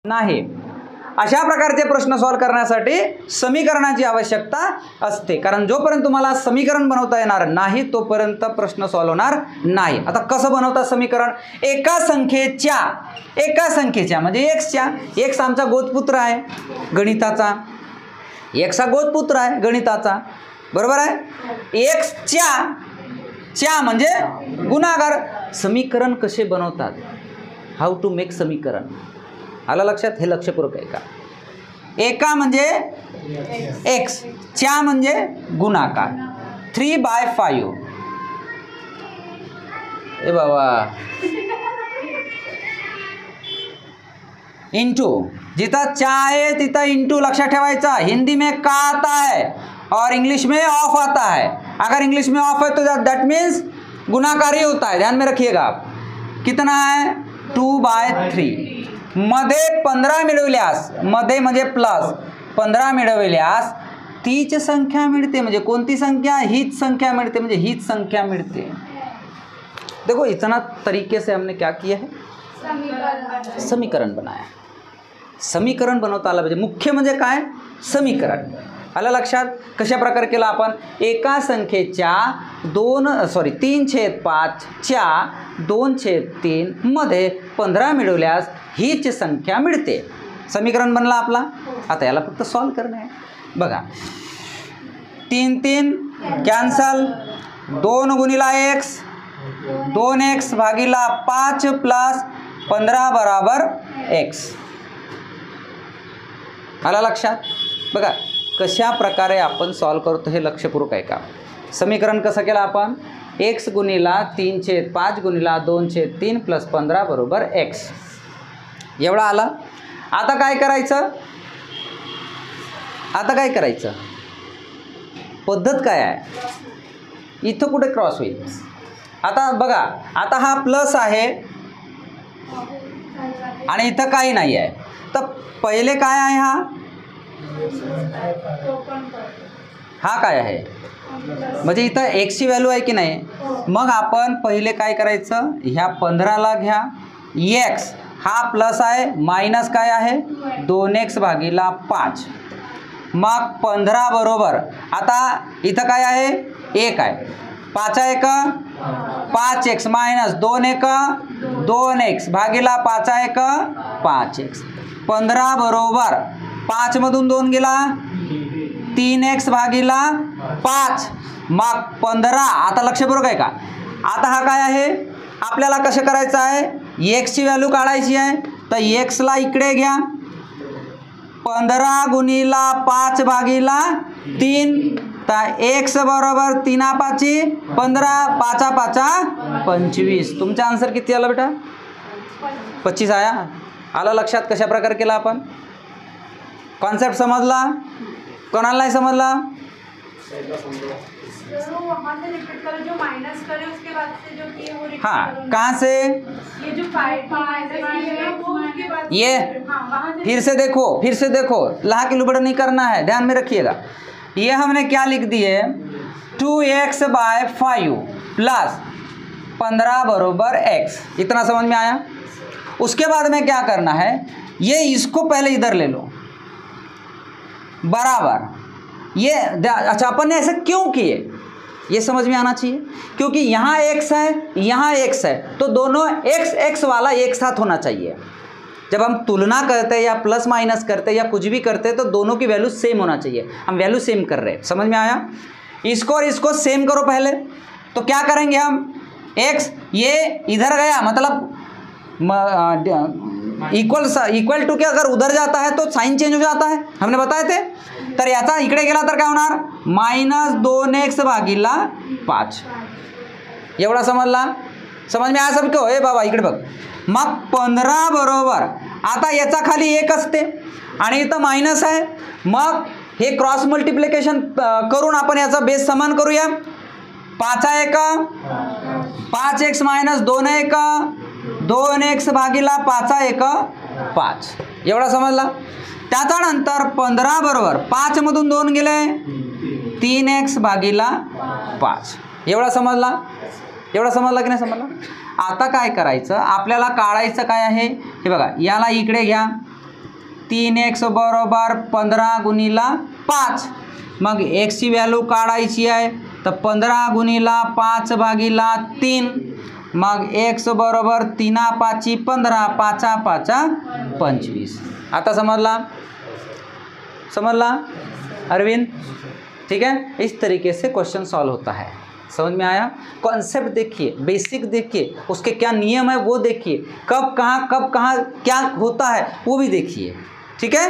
नाही। अशा प्रकारचे प्रश्न सॉल्व करण्यासाठी समीकरणाची आवश्यकता असते, कारण जोपर्यंत तुम्हाला समीकरण बनवता येणार नाही तोपर्यंत प्रश्न सॉल्व होणार नाही। आता कसं बनवतात समीकरण? एका संख्येच्या म्हणजे एक्सच्या, एक्स आमचा गोतपुत्र आहे गणिताचा, एक्स हा गोतपुत्र आहे गणिताचा, बरोबर आहे। एक्सच्या म्हणजे गुणाकार। समीकरण कसे बनवतात, हाऊ टू मेक समीकरण, आलं लक्षात? हे लक्षपूर्वक आहे का? एका म्हणजे एक्स, च्या म्हणजे गुणाकार, 3/5 ए बाबा इंटू, जिथं चा है तिथं इंटू लक्षात ठेवायचा। हिंदी में का आता है और इंग्लिश में ऑफ आता है। अगर इंग्लिश में ऑफ है तो दैट मीन्स गुणाकार ही होता है, ध्यान में रखिएगा आप। कितना है? 2/3 मध्ये 15 मिळविल्यास, मध्ये म्हणजे प्लस 15 मिळविल्यास तीच संख्या मिळते, म्हणजे कोणती संख्या? हीच संख्या मिळते, म्हणजे हीच संख्या मिळते। देखो इतना तरीके से हमने क्या किया है, समीकरण बनाया। समीकरण बनवता आलं पाहिजे, मुख्य म्हणजे काय? समीकरण। आलं लक्षात? कशा प्रकारे केलं आपण? एका संख्येच्या 3/5 च्या 2/3 मध्ये 15 मिळवल्यास हीच संख्या मिळते। समीकरण बनला आपला। आता याला फक्त सॉल्व करणे आहे। बघा 3 कॅन्सल, 2 गुणिला x, 2x भागिला 5 प्लस 15 बराबर x। आला लक्षात? बघा कशा प्रकारे आपण सॉल्व करतो हे लक्षपूर्वक आहे का? समीकरण कसं केलं आपण? x गुणिला 3/5 गुणिला 2/3 प्लस 15 बरोबर x, एवढा आला। आता काय करायचं? पद्धत काय आहे? इथं कुठे क्रॉस होईल? आता बघा, आता हा प्लस आहे आणि इथं काही नाही आहे, तर पहिले काय आहे? हा काय आहे? म्हणजे इथं एक्सची व्हॅल्यू आहे की नाही? मग आपण पहिले काय करायचं? ह्या 15ला घ्या, एक्स हा प्लस आहे, मायनस काय आहे? 2x भागिला 5, मग 15 बरोबर, आता इथं काय आहे? 1 आहे, 5 आहे का? 5x मायनस 2 2x भागिला 5 आहे का? 5x, 15 बरोबर 5 मधून 2 गेला 3x भागिला 5, मग 15। आता लक्षपूर्वक आहे का? आता हा काय आहे? आपल्याला कसं करायचं आहे? एक्सची व्हॅल्यू काढायची आहे, तर एक्सला इकडे घ्या, 15 गुणिला 5 भागिला 3, तर एक्स बरोबर 3×5 15, 5×5 25। तुमचा आन्सर किती आला बेटा? 25 आया। आला लक्षात? कशा प्रकारे केला आपण? कॉन्सेप्ट समजला? कोणाला नाही समजला? हाँ, कहाँ से? ये फिर से देखो, लाहा की लुबड़ नहीं करना है, ध्यान में रखिएगा। ये हमने क्या लिख दिए? 2x/5 प्लस 15 बरोबर x, इतना समझ में आया? उसके बाद में क्या करना है? ये इसको पहले इधर ले लो, बराबर ये। अच्छा, अपन ने ऐसा क्यों किए ये समझ में आना चाहिए, क्योंकि यहाँ x है, यहाँ x है, तो दोनों x वाला एक साथ होना चाहिए। जब हम तुलना करते हैं या प्लस माइनस करते हैं या कुछ भी करते हैं तो दोनों की वैल्यू सेम होना चाहिए। हम वैल्यू सेम कर रहे हैं, समझ में आया? इसको और इसको सेम करो पहले, तो क्या करेंगे हम? x ये इधर गया, मतलब इक्वल टू के अगर उधर जाता है तो साइन चेंज हो जाता है, हमने बताए थे। तर याचा इकडे गेला तर काय होणार? -2x भागिला 5, एवढा समजला? समज में आया सबको? ए बाबा इकडे बघ, मग 15 बरोबर, आता याचा खाली 1 असते आणि इथं मायनस आहे, मग हे क्रॉस मल्टिप्लिकेशन करून आपण याचा बेस समान करूया। 5 आहे का? 5x मायनस 2 आहे का? 2x भागिला 5 आहे का? 5, एवढा समजला? त्याच्यानंतर 15 बरोबर 5 मधून 2 गेले 3x भागिला 5, एवढा समजला? की नाही समजला? आता काय करायचं? आपल्याला काढायचं काय आहे? हे बघा, याला इकडे घ्या, 3x बरोबर 15 गुणिला 5. मग xची व्हॅल्यू काढायची आहे तर 15 गुणिला 5 भागिला 3. मग x बरोबर 3 5 15, 5 5 25. आता समझला अरविंद? ठीक है, इस तरीके से क्वेश्चन सॉल्व होता है। समझ में आया? कॉन्सेप्ट देखिए, बेसिक देखिए, उसके क्या नियम है वो देखिए, कब कहाँ क्या होता है वो भी देखिए। ठीक है।